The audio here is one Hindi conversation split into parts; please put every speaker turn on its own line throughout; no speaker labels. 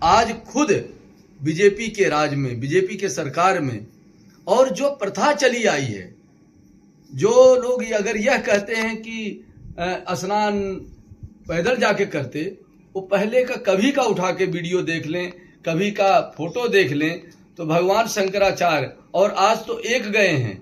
आज खुद बीजेपी के राज में, बीजेपी के सरकार में, और जो प्रथा चली आई है, जो लोग अगर यह कहते हैं कि स्नान पैदल जाके करते, वो पहले का कभी का उठा के वीडियो देख लें, कभी का फोटो देख लें, तो भगवान शंकराचार्य और आज तो एक गए हैं,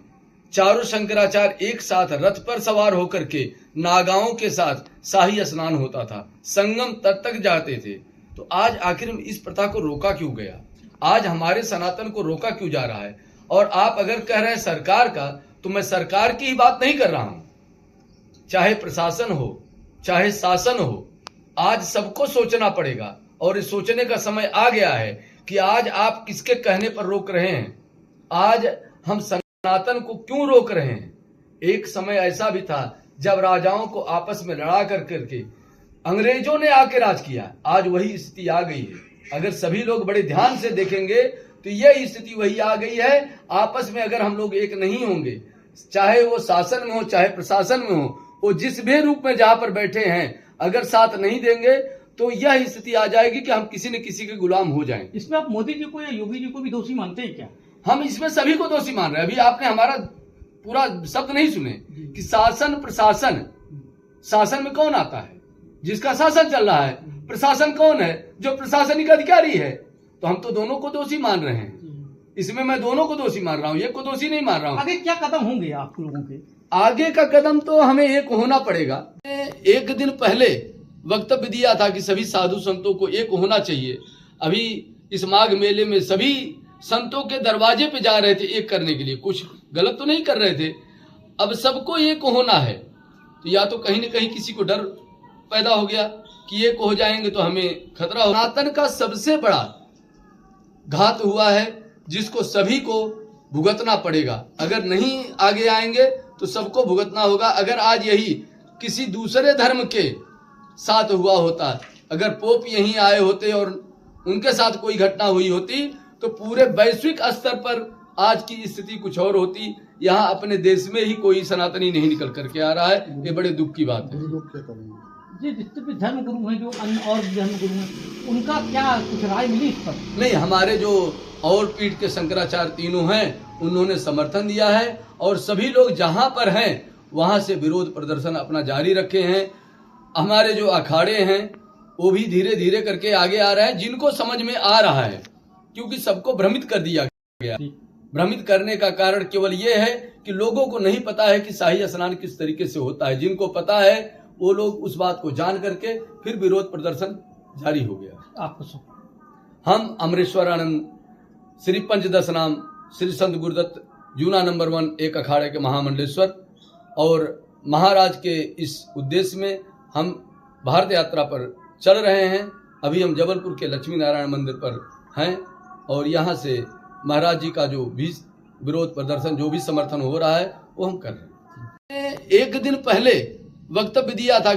चारों शंकराचार्य एक साथ रथ पर सवार होकर के नागाओं के साथ शाही स्नान होता था, संगम तट तक जाते थे। तो आज आखिर इस प्रथा को रोका क्यों गया? आज हमारे सनातन को रोका क्यों जा रहा है? और आप अगर कह रहे हैं सरकार का, तो मैं सरकार की ही बात नहीं कर रहा हूं। चाहे प्रशासन हो, चाहे शासन हो, आज सबको सोचना पड़ेगा। और इस सोचने का समय आ गया है कि आज आप किसके कहने पर रोक रहे हैं, आज हम सनातन को क्यों रोक रहे हैं। एक समय ऐसा भी था जब राजाओं को आपस में लड़ा कर करके अंग्रेजों ने आके राज किया। आज वही स्थिति आ गई है। अगर सभी लोग बड़े ध्यान से देखेंगे तो यह स्थिति वही आ गई है। आपस में अगर हम लोग एक नहीं होंगे, चाहे वो शासन में हो चाहे प्रशासन में हो, वो जिस भी रूप में जहां पर बैठे हैं, अगर साथ नहीं देंगे तो यह स्थिति आ जाएगी कि हम किसी न किसी के गुलाम हो जाएंगे।
इसमें आप मोदी जी को या योगी जी को भी दोषी मानते हैं क्या?
हम इसमें सभी को दोषी मान रहे हैं। अभी आपने हमारा पूरा शब्द नहीं सुने कि शासन प्रशासन, शासन में कौन आता है? जिसका शासन चल रहा है। प्रशासन कौन है? जो प्रशासनिक अधिकारी है। तो हम तो दोनों को दोषी मान रहे हैं। इसमें मैं दोनों को दोषी मान रहा हूँ, एक को दोषी नहीं मान रहा हूँ।
आगे क्या कदम होंगे आप लोगों के?
आगे का कदम तो हमें एक होना पड़ेगा। एक दिन पहले वक्तव्य दिया था कि सभी साधु संतों को एक होना चाहिए। अभी इस माघ मेले में सभी संतों के दरवाजे पे जा रहे थे एक करने के लिए, कुछ गलत तो नहीं कर रहे थे। अब सबको एक होना है, तो या तो कहीं न कहीं किसी को डर पैदा हो गया कि एक हो जाएंगे तो हमें खतरा हो। सनातन का सबसे बड़ा घात हुआ है, जिसको सभी को भुगतना पड़ेगा। अगर नहीं आगे आएंगे तो सबको भुगतना होगा। अगर आज यही किसी दूसरे धर्म के साथ हुआ होता, अगर पोप यहीं आए होते और उनके साथ कोई घटना हुई होती, तो पूरे वैश्विक स्तर पर आज की स्थिति कुछ और होती। यहाँ अपने देश में ही कोई सनातनी नहीं निकल करके आ रहा है, ये बड़े दुख की बात है।
जी, जितने भी धर्म गुरु हैं, जो अन्य और धर्म गुरु हैं, उनका क्या कुछ राय मिली इस पर? नहीं, हमारे जो और पीठ के शंकराचार्य तीनों हैं, उन्होंने समर्थन दिया है और सभी लोग जहां पर हैं वहां से विरोध प्रदर्शन अपना जारी रखे हैं। हमारे जो अखाड़े हैं वो भी धीरे धीरे करके आगे आ रहे हैं, जिनको समझ में आ रहा है, क्योंकि सबको भ्रमित कर दिया गया। भ्रमित करने का कारण केवल ये है कि लोगों को नहीं पता है कि शाही स्नान किस तरीके से होता है। जिनको पता है वो लोग उस बात को जान करके फिर विरोध प्रदर्शन जारी हो गया। आपको
हम अमरेश्वरानंद श्री पंचदश नाम श्री संत गुरुदत्त जूना नंबर 1 एक अखाड़े के महामंडलेश्वर और महाराज के इस उद्देश्य में हम भारत यात्रा पर चल रहे हैं। अभी हम जबलपुर के लक्ष्मी नारायण मंदिर पर हैं और यहाँ से महाराज जी का जो भी विरोध प्रदर्शन, जो भी समर्थन हो रहा है, वो हम कर रहे हैं। एक दिन पहले वक्तव्य दिया था